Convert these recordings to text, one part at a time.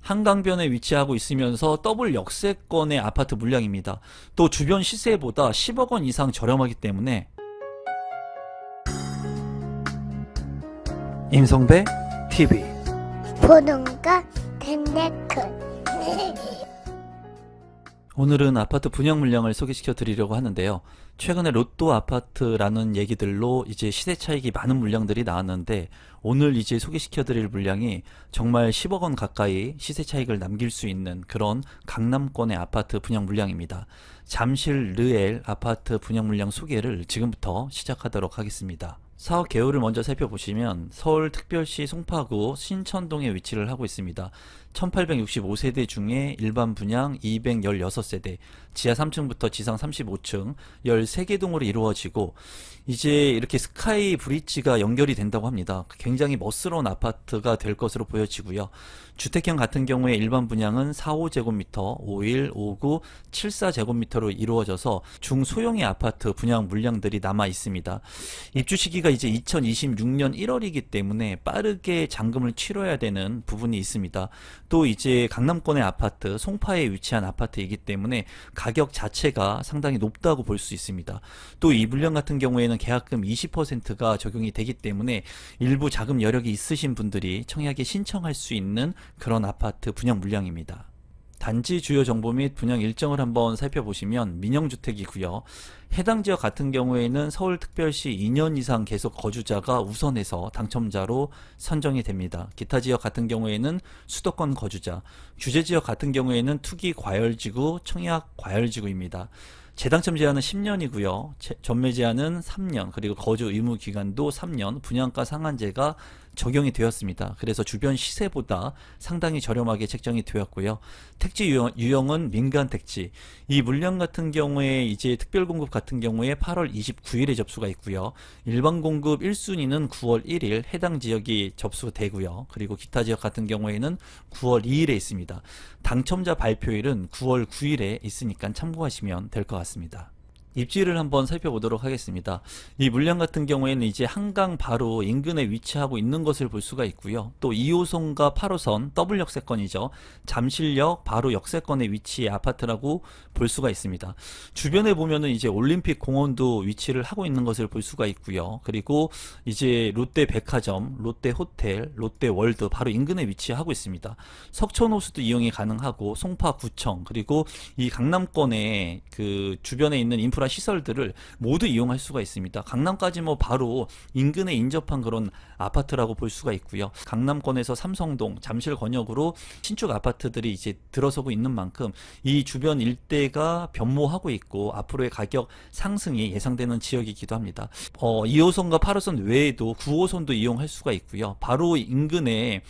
한강변에 위치하고 있으면서 더블 역세권의 아파트 물량입니다. 또 주변 시세보다 10억 원 이상 저렴하기 때문에 임성배 TV 보동과 덴데크 오늘은 아파트 분양 물량을 소개시켜 드리려고 하는데요. 최근에 로또 아파트라는 얘기들로 이제 시세 차익이 많은 물량들이 나왔는데 오늘 이제 소개시켜 드릴 물량이 정말 10억 원 가까이 시세 차익을 남길 수 있는 그런 강남권의 아파트 분양 물량입니다. 잠실 르엘 아파트 분양 물량 소개를 지금부터 시작하도록 하겠습니다. 사업 개요를 먼저 살펴보시면 서울특별시 송파구 신천동에 위치를 하고 있습니다. 1865세대 중에 일반 분양 216세대, 지하 3층부터 지상 35층 13개 동으로 이루어지고 이제 이렇게 스카이 브릿지가 연결이 된다고 합니다. 굉장히 멋스러운 아파트가 될 것으로 보여지고요. 주택형 같은 경우에 일반 분양은 45제곱미터, 51, 59, 74제곱미터로 이루어져서 중소형의 아파트 분양 물량들이 남아 있습니다. 입주 시기가 이제 2026년 1월이기 때문에 빠르게 잔금을 치러야 되는 부분이 있습니다. 또 이제 강남권의 아파트, 송파에 위치한 아파트이기 때문에 가격 자체가 상당히 높다고 볼 수 있습니다. 또 이 물량 같은 경우에는 계약금 20%가 적용이 되기 때문에 일부 자금 여력이 있으신 분들이 청약에 신청할 수 있는 그런 아파트 분양 물량입니다. 단지 주요 정보 및 분양 일정을 한번 살펴보시면 민영주택이고요. 해당 지역 같은 경우에는 서울특별시 2년 이상 계속 거주자가 우선해서 당첨자로 선정이 됩니다. 기타 지역 같은 경우에는 수도권 거주자, 규제 지역 같은 경우에는 투기 과열지구, 청약 과열지구입니다. 재당첨 제한은 10년이고요. 전매 제한은 3년, 그리고 거주 의무 기간도 3년, 분양가 상한제가 적용이 되었습니다. 그래서 주변 시세보다 상당히 저렴하게 책정이 되었고요. 택지 유형은 민간 택지. 이 물량 같은 경우에 이제 특별 공급 같은 경우에 8월 29일에 접수가 있고요. 일반 공급 1순위는 9월 1일 해당 지역이 접수되고요. 그리고 기타 지역 같은 경우에는 9월 2일에 있습니다. 당첨자 발표일은 9월 9일에 있으니까 참고하시면 될 것 같습니다. 입지를 한번 살펴보도록 하겠습니다. 이 물량 같은 경우에는 이제 한강 바로 인근에 위치하고 있는 것을 볼 수가 있고요. 또 2호선과 8호선 더블 역세권이죠. 잠실역 바로 역세권의 위치의 아파트라고 볼 수가 있습니다. 주변에 보면은 이제 올림픽 공원도 위치를 하고 있는 것을 볼 수가 있고요. 그리고 이제 롯데 백화점, 롯데 호텔, 롯데 월드 바로 인근에 위치하고 있습니다. 석촌호수도 이용이 가능하고 송파구청 그리고 이 강남권의 그 주변에 있는 인프라 시설들을 모두 이용할 수가 있습니다. 강남까지 뭐 바로 인근에 인접한 그런 아파트라고 볼 수가 있고요. 강남권에서 삼성동, 잠실 권역으로 신축 아파트들이 이제 들어서고 있는 만큼 이 주변 일대가 변모하고 있고 앞으로의 가격 상승이 예상되는 지역이기도 합니다. 2호선과 8호선 외에도 9호선도 이용할 수가 있고요. 바로 인근에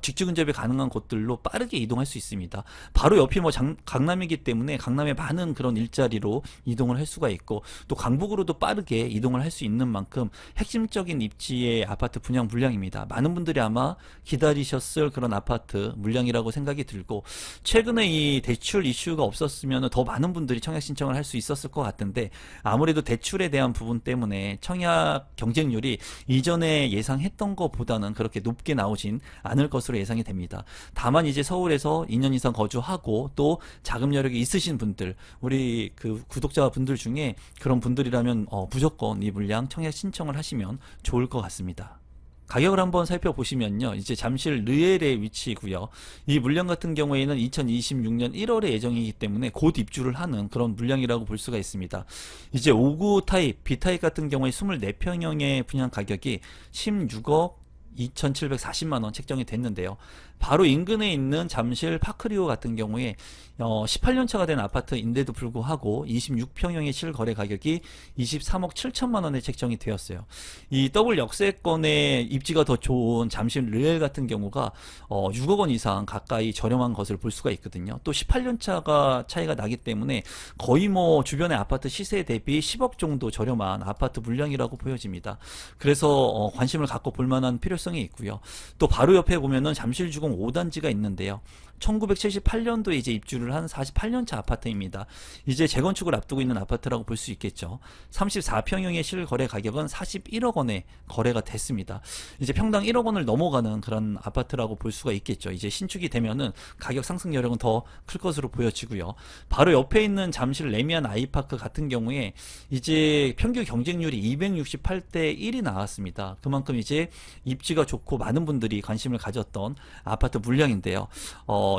직주 근접이 가능한 곳들로 빠르게 이동할 수 있습니다. 바로 옆이 뭐 강남이기 때문에 강남의 많은 그런 일자리로 이동을 할 수가 있고 또 강북으로도 빠르게 이동을 할 수 있는 만큼 핵심적인 입지의 아파트 분양 물량입니다. 많은 분들이 아마 기다리셨을 그런 아파트 물량이라고 생각이 들고 최근에 이 대출 이슈가 없었으면 더 많은 분들이 청약 신청을 할 수 있었을 것 같은데 아무래도 대출에 대한 부분 때문에 청약 경쟁률이 이전에 예상했던 것보다는 그렇게 높게 나오진 않을 것으로 예상이 됩니다. 다만 이제 서울에서 2년 이상 거주하고 또 자금 여력이 있으신 분들 우리 그 구독자 분들 중에 그런 분들이라면 무조건 이 물량 청약 신청을 하시면 좋을 것 같습니다. 가격을 한번 살펴보시면요. 이제 잠실 르엘의 위치이고요. 이 물량 같은 경우에는 2026년 1월에 예정이기 때문에 곧 입주를 하는 그런 물량이라고 볼 수가 있습니다. 이제 5구 타입, B타입 같은 경우에 24평형의 분양 가격이 16억 2,740만원 책정이 됐는데요. 바로 인근에 있는 잠실 파크리오 같은 경우에 18년차가 된 아파트인데도 불구하고 26평형의 실거래 가격이 23억 7천만원에 책정이 되었어요. 이 더블 역세권의 입지가 더 좋은 잠실 르엘 같은 경우가 6억 원 이상 가까이 저렴한 것을 볼 수가 있거든요. 또 18년차가 차이가 나기 때문에 거의 뭐 주변의 아파트 시세 대비 10억 정도 저렴한 아파트 물량이라고 보여집니다. 그래서 관심을 갖고 볼 만한 필요성이 있고요. 또 바로 옆에 보면은 잠실주공 5단지가 있는데요. 1978년도에 이제 입주를 한 48년차 아파트입니다. 이제 재건축을 앞두고 있는 아파트라고 볼 수 있겠죠. 34평형의 실거래 가격은 41억 원에 거래가 됐습니다. 이제 평당 1억 원을 넘어가는 그런 아파트라고 볼 수가 있겠죠. 이제 신축이 되면은 가격 상승 여력은 더 클 것으로 보여지고요. 바로 옆에 있는 잠실 레미안 아이파크 같은 경우에 이제 평균 경쟁률이 268대 1이 나왔습니다. 그만큼 이제 입지가 좋고 많은 분들이 관심을 가졌던 아파트 물량인데요.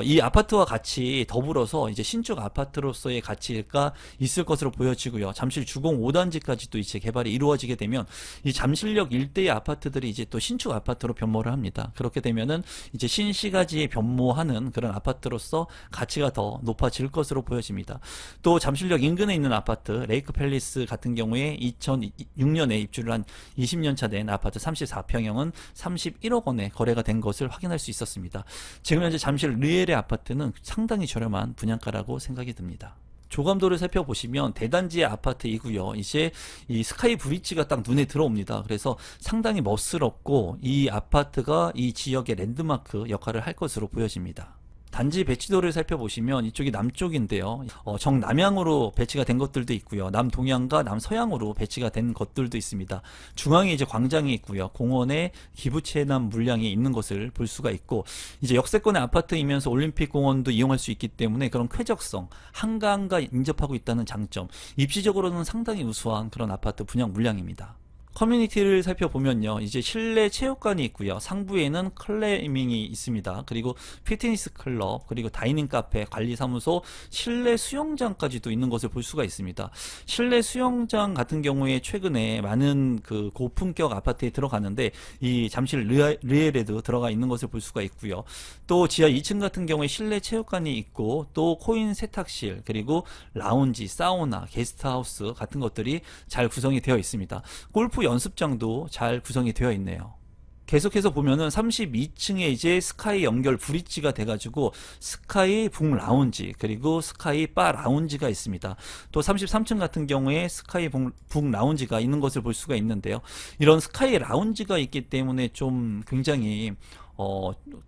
이 아파트와 같이 더불어서 이제 신축 아파트로서의 가치가 있을 것으로 보여지고요. 잠실 주공 5단지까지도 이제 개발이 이루어지게 되면 이 잠실역 일대의 아파트들이 이제 또 신축 아파트로 변모를 합니다. 그렇게 되면은 이제 신시가지에 변모하는 그런 아파트로서 가치가 더 높아질 것으로 보여집니다. 또 잠실역 인근에 있는 아파트 레이크 팰리스 같은 경우에 2006년에 입주를 한 20년 차 된 아파트 34평형은 31억 원에 거래가 된 것을 확인할 수 있었습니다. 지금 현재 잠실 르엘의 아파트는 상당히 저렴한 분양가라고 생각이 듭니다. 조감도를 살펴보시면 대단지의 아파트이고요. 이제 이 스카이 브릿지가 딱 눈에 들어옵니다. 그래서 상당히 멋스럽고 이 아파트가 이 지역의 랜드마크 역할을 할 것으로 보여집니다. 단지 배치도를 살펴보시면 이쪽이 남쪽인데요. 정남향으로 배치가 된 것들도 있고요. 남동향과 남서향으로 배치가 된 것들도 있습니다. 중앙에 이제 광장이 있고요. 공원에 기부채납 물량이 있는 것을 볼 수가 있고, 이제 역세권의 아파트이면서 올림픽 공원도 이용할 수 있기 때문에 그런 쾌적성, 한강과 인접하고 있다는 장점, 입지적으로는 상당히 우수한 그런 아파트 분양 물량입니다. 커뮤니티를 살펴보면요, 이제 실내 체육관이 있고요, 상부에는 클라이밍이 있습니다. 그리고 피트니스 클럽, 그리고 다이닝 카페, 관리사무소, 실내 수영장까지도 있는 것을 볼 수가 있습니다. 실내 수영장 같은 경우에 최근에 많은 그 고품격 아파트에 들어가는데 이 잠실 르엘에도 들어가 있는 것을 볼 수가 있고요. 또 지하 2층 같은 경우에 실내 체육관이 있고 또 코인 세탁실, 그리고 라운지, 사우나, 게스트하우스 같은 것들이 잘 구성이 되어 있습니다. 골프 연습장도 잘 구성이 되어 있네요. 계속해서 보면은 32층에 이제 스카이 연결 브릿지가 돼가지고 스카이 북 라운지, 그리고 스카이 바 라운지가 있습니다. 또 33층 같은 경우에 스카이 북 라운지가 있는 것을 볼 수가 있는데요. 이런 스카이 라운지가 있기 때문에 좀 굉장히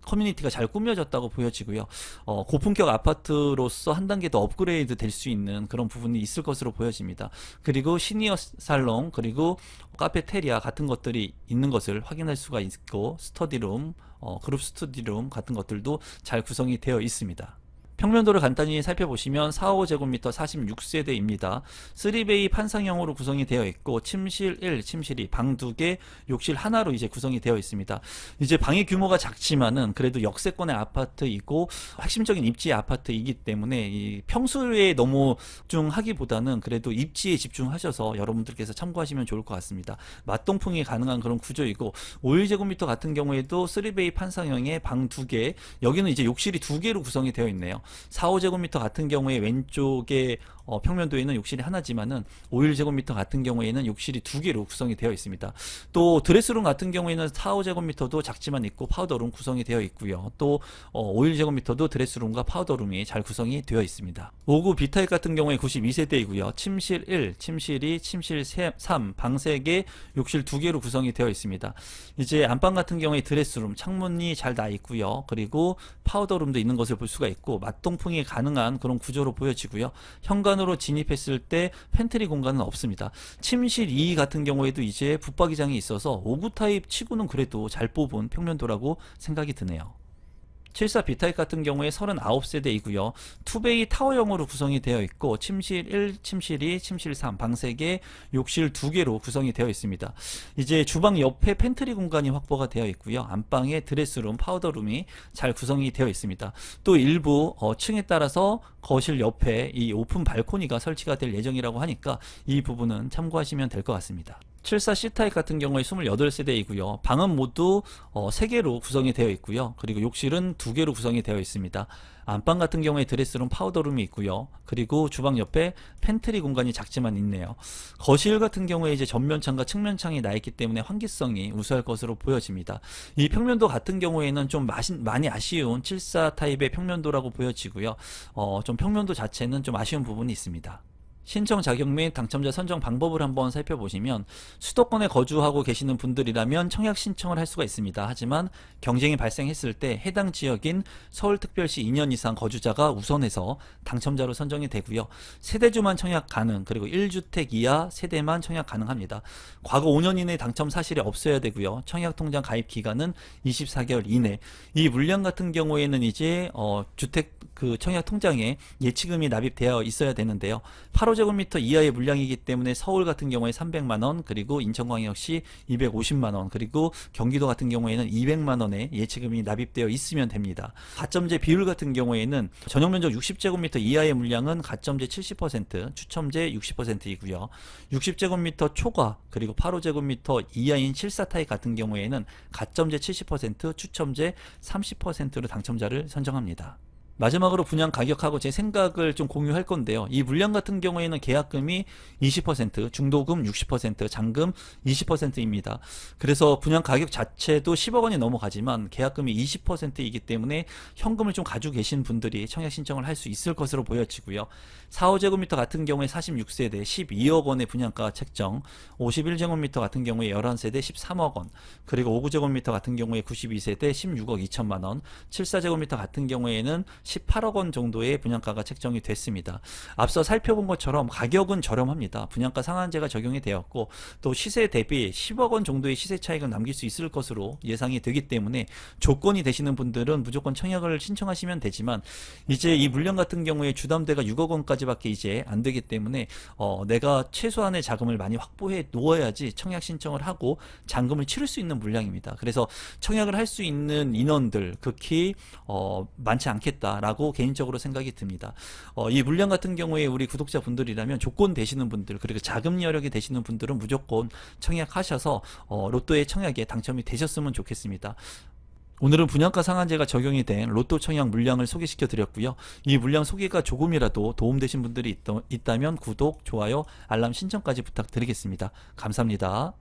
커뮤니티가 잘 꾸며졌다고 보여지고요. 고품격 아파트로서 한 단계 더 업그레이드 될 수 있는 그런 부분이 있을 것으로 보여집니다. 그리고 시니어 살롱, 그리고 카페테리아 같은 것들이 있는 것을 확인할 수가 있고, 스터디룸, 그룹 스터디룸 같은 것들도 잘 구성이 되어 있습니다. 평면도를 간단히 살펴보시면 45제곱미터 46세대입니다. 3베이 판상형으로 구성이 되어 있고 침실 1, 침실 2, 방 2개, 욕실 하나로 이제 구성이 되어 있습니다. 이제 방의 규모가 작지만은 그래도 역세권의 아파트이고 핵심적인 입지의 아파트이기 때문에 이 평수에 너무 집중하기보다는 그래도 입지에 집중하셔서 여러분들께서 참고하시면 좋을 것 같습니다. 맞동풍이 가능한 그런 구조이고, 51제곱미터 같은 경우에도 3베이 판상형의 방 2개, 여기는 이제 욕실이 2개로 구성이 되어 있네요. 45제곱미터 같은 경우에 왼쪽에 평면도에는 욕실이 하나지만은 51제곱미터 같은 경우에는 욕실이 2개로 구성이 되어 있습니다. 또 드레스룸 같은 경우에는 45제곱미터도 작지만 있고 파우더룸 구성이 되어 있고요. 또 51제곱미터도 드레스룸과 파우더룸이 잘 구성이 되어 있습니다. 59 B타입 같은 경우에 92세대이고요. 침실 1, 침실 2, 침실 3, 방 3개, 욕실 2개로 구성이 되어 있습니다. 이제 안방 같은 경우에 드레스룸, 창문이 잘 나 있고요. 그리고 파우더룸도 있는 것을 볼 수가 있고 맞동풍이 가능한 그런 구조로 보여지고요. 현관으로 진입했을 때 팬트리 공간은 없습니다. 침실 2 같은 경우에도 이제 붙박이장이 있어서 59 타입 치고는 그래도 잘 뽑은 평면도라고 생각이 드네요. 74 B타입 같은 경우에 39세대이고요. 투베이 타워형으로 구성이 되어 있고 침실 1, 침실 2, 침실 3, 방 3개, 욕실 2개로 구성이 되어 있습니다. 이제 주방 옆에 팬트리 공간이 확보가 되어 있고요. 안방에 드레스룸, 파우더룸이 잘 구성이 되어 있습니다. 또 일부 층에 따라서 거실 옆에 이 오픈 발코니가 설치가 될 예정이라고 하니까 이 부분은 참고하시면 될 것 같습니다. 74 C타입 같은 경우에 28세대이고요. 방은 모두 3개로 구성이 되어 있고요. 그리고 욕실은 2개로 구성이 되어 있습니다. 안방 같은 경우에 드레스룸, 파우더룸이 있고요. 그리고 주방 옆에 팬트리 공간이 작지만 있네요. 거실 같은 경우에 이제 전면창과 측면창이 나 있기 때문에 환기성이 우수할 것으로 보여집니다. 이 평면도 같은 경우에는 좀 많이 아쉬운 74 타입의 평면도라고 보여지고요. 좀 평면도 자체는 좀 아쉬운 부분이 있습니다. 신청 자격 및 당첨자 선정 방법을 한번 살펴보시면 수도권에 거주하고 계시는 분들이라면 청약 신청을 할 수가 있습니다. 하지만 경쟁이 발생했을 때 해당 지역인 서울특별시 2년 이상 거주자가 우선해서 당첨자로 선정이 되고요. 세대주만 청약 가능, 그리고 1주택 이하 세대만 청약 가능합니다. 과거 5년 이내 당첨 사실이 없어야 되고요. 청약통장 가입 기간은 24개월 이내. 이 물량 같은 경우에는 이제 주택 그 청약통장에 예치금이 납입되어 있어야 되는데요. 8호제곱미터 이하의 물량이기 때문에 서울 같은 경우에 300만원, 그리고 인천광역시 250만원, 그리고 경기도 같은 경우에는 200만원의 예치금이 납입되어 있으면 됩니다. 가점제 비율 같은 경우에는 전용면적 60제곱미터 이하의 물량은 가점제 70%, 추첨제 60%이고요. 60제곱미터 초과, 그리고 8호제곱미터 이하인 실사타입 같은 경우에는 가점제 70%, 추첨제 30%로 당첨자를 선정합니다. 마지막으로 분양 가격하고 제 생각을 좀 공유할 건데요. 이 물량 같은 경우에는 계약금이 20%, 중도금 60%, 잔금 20%입니다. 그래서 분양 가격 자체도 10억 원이 넘어가지만 계약금이 20%이기 때문에 현금을 좀 가지고 계신 분들이 청약 신청을 할 수 있을 것으로 보여지고요. 4호제곱미터 같은 경우에 46세대 12억 원의 분양가가 책정, 51제곱미터 같은 경우에 11세대 13억 원, 그리고 5구제곱미터 같은 경우에 92세대 16억 2천만 원, 74제곱미터 같은 경우에는 18억 원 정도의 분양가가 책정이 됐습니다. 앞서 살펴본 것처럼 가격은 저렴합니다. 분양가 상한제가 적용이 되었고 또 시세 대비 10억 원 정도의 시세 차익을 남길 수 있을 것으로 예상이 되기 때문에 조건이 되시는 분들은 무조건 청약을 신청하시면 되지만 이제 이 물량 같은 경우에 주담대가 6억 원까지밖에 이제 안 되기 때문에 내가 최소한의 자금을 많이 확보해 놓아야지 청약 신청을 하고 잔금을 치를 수 있는 물량입니다. 그래서 청약을 할 수 있는 인원들 극히 많지 않겠다 라고 개인적으로 생각이 듭니다. 이 물량 같은 경우에 우리 구독자분들이라면 조건 되시는 분들, 그리고 자금 여력이 되시는 분들은 무조건 청약하셔서 로또의 청약에 당첨이 되셨으면 좋겠습니다. 오늘은 분양가 상한제가 적용이 된 로또 청약 물량을 소개시켜 드렸고요. 이 물량 소개가 조금이라도 도움되신 분들이 있다면 구독, 좋아요, 알람 신청까지 부탁드리겠습니다. 감사합니다.